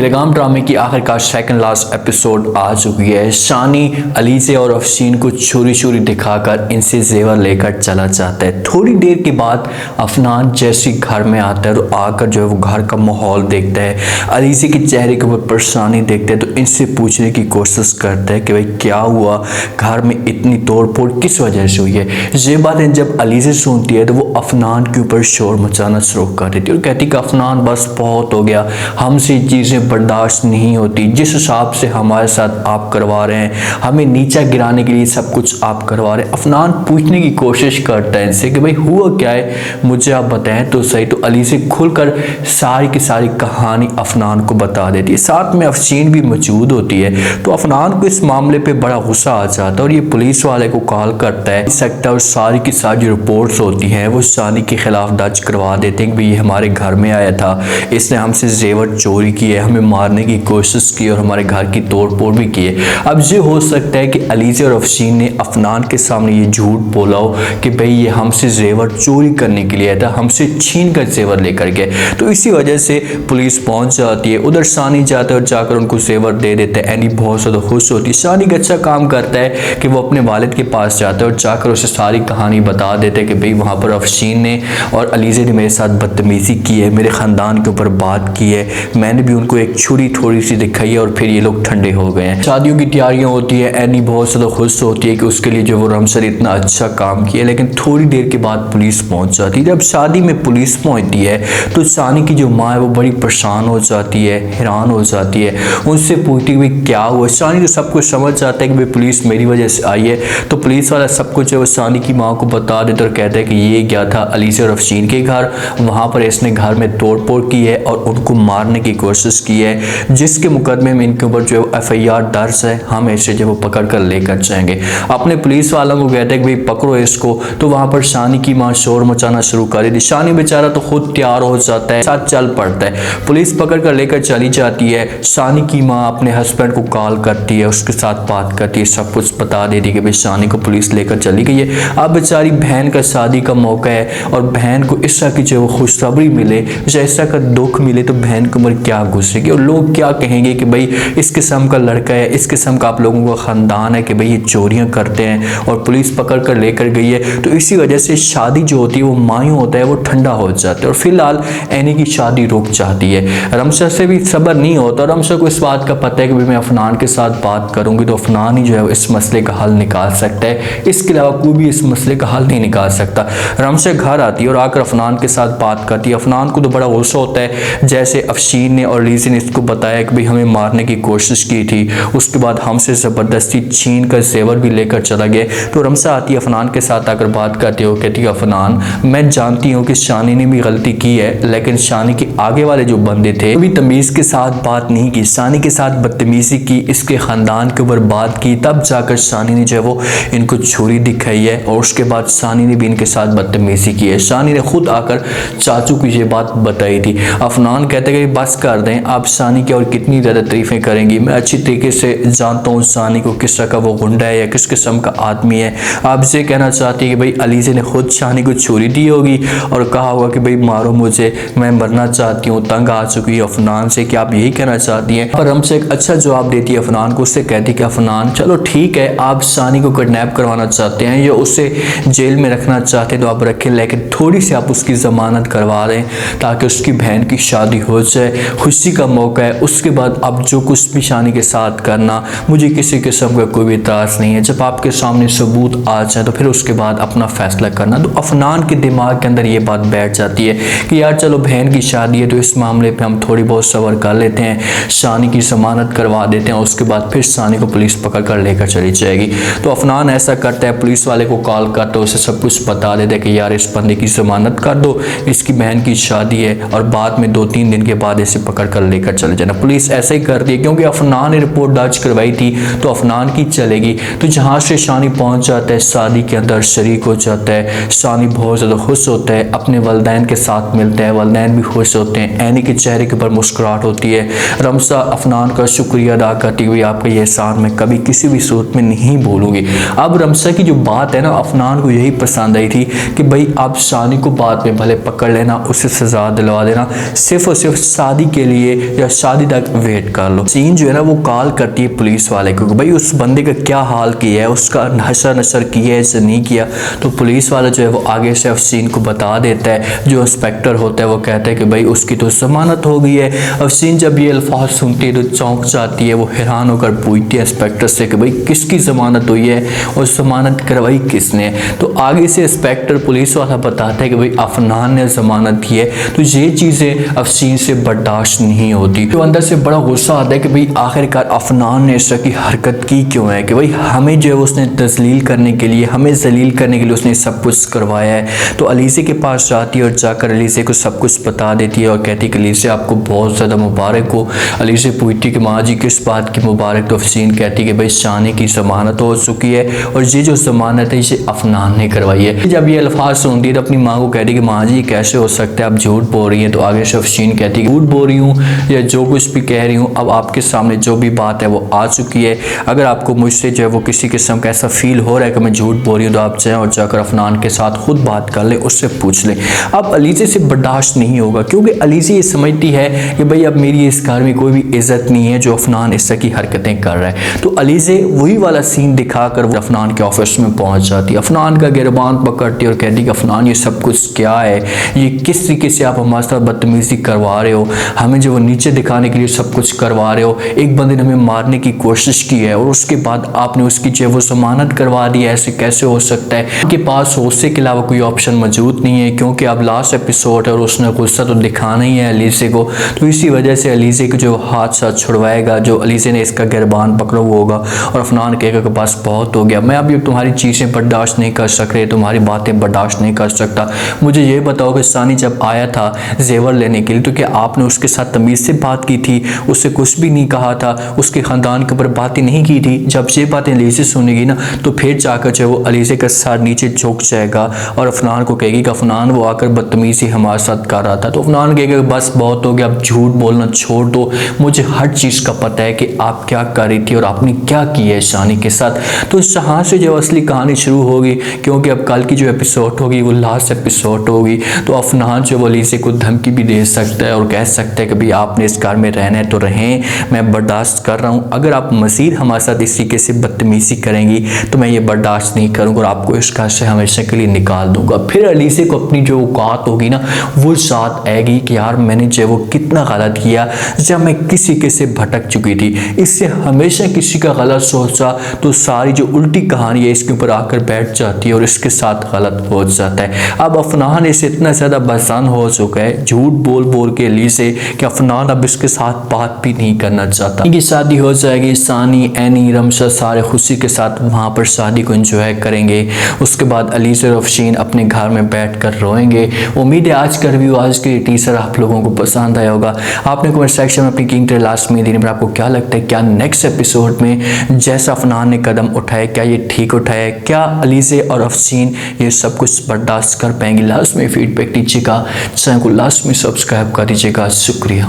Telegram ड्रामे की आखिरकार सेकंड लास्ट एपिसोड आ चुकी है। शानी अलीज़े और अफशीन को चोरी चोरी दिखाकर इनसे जेवर लेकर चला जाता है। थोड़ी देर के बाद अफनान जैसे घर में आता है तो आकर जो है वो घर का माहौल देखता है, अलीज़े के चेहरे के ऊपर परेशानी देखता है तो इनसे पूछने की कोशिश करता है कि भाई क्या हुआ, घर में इतनी तोड़ फोड़ किस वजह से हुई है। ये बातें जब अलीज़े सुनती है तो वो अफनान के ऊपर शोर मचाना शुरू कर देती है और कहती है कि अफनान बस बहुत हो गया, हमसे चीज़ें बर्दाश्त नहीं होती। जिस हिसाब से हमारे साथ आप करवा रहे हैं, हमें नीचा गिराने के लिए सब कुछ आप करवा रहे हैं। अफनान पूछने की कोशिश करता है इनसे कि भाई हुआ क्या है, मुझे आप बताएं तो सही। तो अलीज़े खुलकर सारी की सारी कहानी अफनान को बता देती है। साथ में अफशीन भी मौजूद होती है। तो अफनान को इस मामले पे बड़ा गुस्सा आ जाता है और ये पुलिस वाले को कॉल करता है सकता और सारी की सारी रिपोर्ट्स होती हैं वो शानी के खिलाफ दर्ज करवा देते हैं कि ये हमारे घर में आया था, इसने हमसे जेवर चोरी किए, हमें मारने की कोशिश की और हमारे घर की तोड़ फोड़ भी की है। अब ये हो सकता है कि अलीज़े और अफशीन ने अफनान के सामने ये झूठ बोला हो कि भाई ये हमसे जेवर चोरी करने के लिए आया था, हमसे छीन कर जेवर लेकर गए। तो इसी वजह से पुलिस पहुंच जाती है। उधर शानी जाता है और जाकर उनको जेवर दे देते हैं। एनी बहुत ज़्यादा खुश होती है। शानी का अच्छा काम करता है कि वो अपने वालिद के पास जाता है और जाकर उसे सारी कहानी बता देते हैं कि भाई वहाँ पर अफशीन ने और अलीज़े ने मेरे साथ बदतमीज़ी की है, मेरे ख़ानदान के ऊपर बात की है, मैंने भी उनको एक छुरी थोड़ी सी दिखाई है और फिर ये लोग ठंडे हो गए हैं। शादियों की तैयारियां होती है। एनी बहुत ज़्यादा खुश होती है कि उसके लिए जो वो रमसर इतना अच्छा काम किया, लेकिन थोड़ी देर के बाद पुलिस पहुंच जाती है। जब शादी में पुलिस पहुंचती है तो शानी की जो माँ है वो बड़ी परेशान हो जाती है, हैरान हो जाती है। उनसे पूछती है क्या हुआ। शानी तो सब कुछ समझ जाता है कि भाई पुलिस मेरी वजह से आई है। तो पुलिस वाला सब कुछ है वो शानी की माँ को बता देता और कहता है कि ये गया था अलीज़े और अफशीन के घर, वहाँ पर इसने घर में तोड़ फोड़ की है और उनको मारने की कोशिश की है, जिसके मुकदमे में इनके ऊपर जो एफआईआर दर्ज है, हम इसे जो पकड़ कर लेकर जाएंगे। अपने पुलिस वालों को कहते हैं कि भाई पकड़ो इसको। तो वहाँ पर शानी की माँ शोर मचाना शुरू कर देती। शानी बेचारा तो खुद तैयार हो जाता है, साथ चल पड़ता है। पुलिस पकड़ कर लेकर चली जाती है। शानी की माँ अपने हस्बैंड को कॉल करती है, उसके साथ बात करती है, सब कुछ बता देती है कि भाई शानी को पुलिस लेकर चली गई है। अब बेचारी बहन का शादी का मौका है और बहन को इस तरह की जो खुशखबरी मिले, जैसा का दुख मिले तो बहन के ऊपर क्या गुजरेगी और लोग क्या कहेंगे कि भाई इस किस्म का लड़का है, इस किस्म का आप लोगों का ख़ानदान है कि भाई ये चोरियां करते हैं और पुलिस पकड़ कर लेकर गई है। तो इसी वजह से शादी जो होती है वो मायूं होता है, वो ठंडा हो जाता है और फिलहाल एनी की शादी रुक जाती है। रमशा से भी सब्र नहीं होता। रमशा को इस बात का पता है कि भाई मैं अफनान के साथ बात करूंगी तो अफनान ही जो है इस मसले का हल निकाल सकता है, इसके अलावा कोई भी इस मसले का हल नहीं निकाल सकता। रमशा घर आती है और आकर अफनान के साथ बात करती है। अफनान को तो बड़ा गुस्सा होता है, जैसे अफशीन ने और अलीज़े ने इसको बताया कि भाई हमें मारने की कोशिश की थी, उसके बाद हमसे ज़बरदस्ती छीन कर जेवर भी लेकर चला गया। तो रमशा आती है, अफनान के साथ आकर बात करती है। वो कहती है अफनान मैं जानती हूँ कि शानी ने भी गलती की है, लेकिन शानी के आगे वाले जो बंदे थे वो भी तमीज़ के साथ बात नहीं की, शानी के साथ बदतमीज़ी की, इसके ख़ानदान के ऊपर बात की, तब जाकर शानी ने जो है वो इनको छुरी दिखाई है और उसके बाद शानी ने भी इनके साथ बदतमीज़ी की है। शानी ने खुद आकर चाचू को ये बात बताई थी। अफनान कहते हैं कि बस कर दें, आप शानी की और कितनी ज़्यादा तारीफ़ें करेंगी, मैं अच्छी तरीके से जानता हूँ शानी को किस तरह का वो गुंडा है या किस किस्म का आदमी है। आप ये कहना चाहती है कि भाई अलीज़े ने खुद शानी को छुरी दी होगी और कहा होगा कि भाई मारो मुझे, मैं मरना चाहती हूँ, तंग आ चुकी है अफनान से, कि आप यही कहना चाहती हैं। पर हमसे एक अच्छा जवाब देती है अफनान को। उससे कहती है कि अफनान चलो ठीक है, आप शानी को किडनैप करवाना चाहते हैं या उसे जेल में रखना चाहते हैं तो आप रखें, लेकिन थोड़ी सी आप उसकी ज़मानत करवा दें ताकि उसकी बहन की शादी हो जाए, खुशी का मौका है। उसके बाद आप जो कुछ भी शानी के साथ करना, मुझे किसी किस्म का कोई भी इतराज़ नहीं है। जब आपके सामने सबूत आ जाए तो फिर उसके बाद अपना फैसला करना। तो अफनान के दिमाग के अंदर ये बात बैठ जाती है कि यार चलो बहन की शादी है तो इस मामले पे हम थोड़ी बहुत सब्र कर लेते हैं, शानी की ज़मानत करवा देते हैं, उसके बाद फिर शानी को पुलिस पकड़ कर लेकर चली जाएगी। तो अफनान ऐसा करता है, पुलिस वाले को कॉल करता है, उसे सब कुछ बता देते हैं कि यार इस बंदे की ज़मानत कर दो, इसकी बहन की शादी है और बाद में 2-3 दिन के बाद इसे पकड़ कर लेकर चले जाना। पुलिस ऐसा ही करती है क्योंकि अफनान ने रिपोर्ट दर्ज करवाई थी तो अफनान की चलेगी। तो जहाँ से शानी पहुँच जाता है शादी के अंदर शरीक हो जाता है। शानी बहुत ज़्यादा खुश होता है, अपने वालिदैन के साथ मिलता है, वालिदैन भी खुश होते हैं। एनी के चेहरे के ऊपर मुस्कुराहट होती है। रमशा अफनान का शुक्रिया अदा करती हुई आपका ये एहसान मैं कभी किसी भी सूरत में नहीं भूलूंगी। अब रमशा की जो बात है ना, अफनान को यही पसंद आई थी कि भाई आप शानी को बाद में भले पकड़ लेना, उसे सजा दिलवा देना, सिर्फ और सिर्फ शादी के लिए या शादी तक वेट कर लो। सीन जो है ना वो कॉल करती है पुलिस वाले को, भाई उस बंदे का क्या हाल किया है, उसका हशर नशर किया है या नहीं किया। तो पुलिस वाला जो है वो आगे से अफसीन को बता देता है। जो इंस्पेक्टर होता है वो कहता है कि भाई उसकी तो जमानत हो गई है। अफसीन जब ये अल्फाज सुनती है तो चौंक जाती है, वो हैरान होकर पूछती है इंस्पेक्टर से कि भाई किसकी जमानत हुई है और जमानत करवाई किसने। तो आगे से इंस्पेक्टर पुलिस वाला बताता है कि भाई अफनान ने जमानत की है। तो ये चीज़ें अफसीन से बर्दाश्त नहीं होती, तो अंदर से बड़ा गुस्सा आता है कि भाई आखिरकार अफनान ने इस तरह की हरकत की क्यों है, कि भाई हमें जो है उसने तजलील करने के लिए, हमें जलील करने के लिए उसने सब कुछ करवाया है। तो अलीज़े के पास जाती है और जाकर अलीज़े को सब कुछ बता देती है और कहती है कि अलीज़े आपको बहुत ज़्यादा मुबारक हो। अलीज़े पूछती है कि माँ जी किस बात की मुबारक। तो अफसीन कहती है कि भाई शानी की ज़मानत हो चुकी है और ये जो ज़मानत है इसे अफनान ने करवाई है। जब ये अल्फाज सुनती है तो अपनी माँ को कहती है कि माँ जी कैसे हो सकता है, आप झूठ बोल रही हैं। तो आगे से अफसीन कहती है झूठ बोल रही हूँ या जो कुछ भी कह रही हूँ, अब आपके सामने जो भी बात है वो आ चुकी है। अगर आपको मुझसे जो है वो किसी किस्म का ऐसा फील हो रहा है कि मैं झूठ बोल रही हूँ तो आप जाएं और जाकर अफनान के साथ खुद बात कर ले, उससे पूछ ले। अब अलीज़े से बर्दाश्त नहीं होगा क्योंकि अलीज़े ये समझती है कि भाई अब मेरी इस घर में कोई भी इज्जत नहीं है जो अफनान इस तरह की हरकतें कर रहा है। तो अलीज़े वही वाला सीन दिखाकर वो अफनान के ऑफिस में पहुंच जाती है। अफनान का गिरबान पकड़ती है और कहती है कि अफनान ये सब कुछ क्या है, ये किस तरीके से आप हमारे साथ बदतमीजी करवा रहे हो, हमें जो वो नीचे दिखाने के लिए सब कुछ करवा रहे हो। एक बंदे ने हमें मारने की कोशिश की है और उसके बाद आपने उसकी जो वो जमानत करवा दी है, ऐसे कैसे हो सकता है। उनके पास गुस्से के अलावा कोई ऑप्शन मौजूद नहीं है क्योंकि अब लास्ट एपिसोड है और उसने गुस्सा तो दिखाना ही है अलीज़े को। तो इसी वजह से अलीज़े को जो हाथ साथ छुड़वाएगा, जो अलीज़े ने इसका गिरबान पकड़ा हुआ होगा और अफनान कहेगा कि बस बहुत हो गया, मैं अभी तुम्हारी चीज़ें बर्दाश्त नहीं कर सक रहे, तुम्हारी बातें बर्दाश्त नहीं कर सकता। मुझे ये बताओ कि सानी जब आया था जेवर लेने के लिए तो क्या आपने उसके साथ तमीज़ से बात की थी, उससे कुछ भी नहीं कहा था, उसके ख़ानदान के ऊपर बातें नहीं की थी। जब ये बातें अलीज़े सुनेगी ना तो फिर जाकर जो वो अलीज़े का साथ नीचे झुक जाएगा और अफनान को कहेगी कि अफनान वो आकर बदतमीज़ी हमारे साथ कर रहा था। तो अफनान कहेगा बस बहुत हो गया, अब झूठ बोलना छोड़ दो, मुझे हर चीज़ का पता है कि आप क्या कर रही थी और आपने क्या किया है शानी के साथ। तो यहाँ से जो असली कहानी शुरू होगी क्योंकि अब कल की जो एपिसोड होगी वो लास्ट एपिसोड होगी। तो अफनान जो अलीज़े को धमकी भी दे सकता है और कह सकता है कि भाई आपने इस घर में रहना है तो रहें, मैं बर्दाश्त कर रहा हूँ, अगर आप मज़ीद हमारे साथ इस तरीके से बदतमीज़ी करेंगी तो मैं ये बर्दाश्त नहीं करूँगा और आपको इस घर से हमेशा के लिए निकाल दूंगा। फिर अलीज़े को अपनी जो औकात होगी ना वो साथ आएगी कि यार मैंने जो वो कितना गलत किया जब मैं किसी के से भटक चुकी थी, इससे हमेशा किसी का गलत सोचा तो सारी जो उल्टी कहानी है इसके ऊपर आकर बैठ जाती है और इसके साथ गलत हो जाता है। अब अफनान इसे इतना ज़्यादा बसान हो चुका है झूठ बोल बोल के अलीज़े कि अफनान अब इसके साथ बात भी नहीं करना चाहता। इनकी शादी हो जाएगी, सानी, एनी, रमशा सारे खुशी के साथ वहाँ पर शादी को एंजॉय करेंगे। उसके बाद अलीज़े और अफसीन अपने घर में बैठकर रोएंगे। उम्मीद है आज का रिव्यू, आज के टीजर आप लोगों को पसंद आया होगा। आपने कमेंट सेक्शन में अपनी कीमती लास्ट में देने पर आपको क्या लगता है, क्या नेक्स्ट एपिसोड में जैसा अफनान ने कदम उठाया क्या ये ठीक उठाया, क्या अलीज़े और अफसीन ये सब कुछ बर्दाश्त कर पाएंगे। लास्ट में फीडबैक दीजिएगा, चैनल को लास्ट में सब्सक्राइब कर दीजिएगा। शुक्रिया।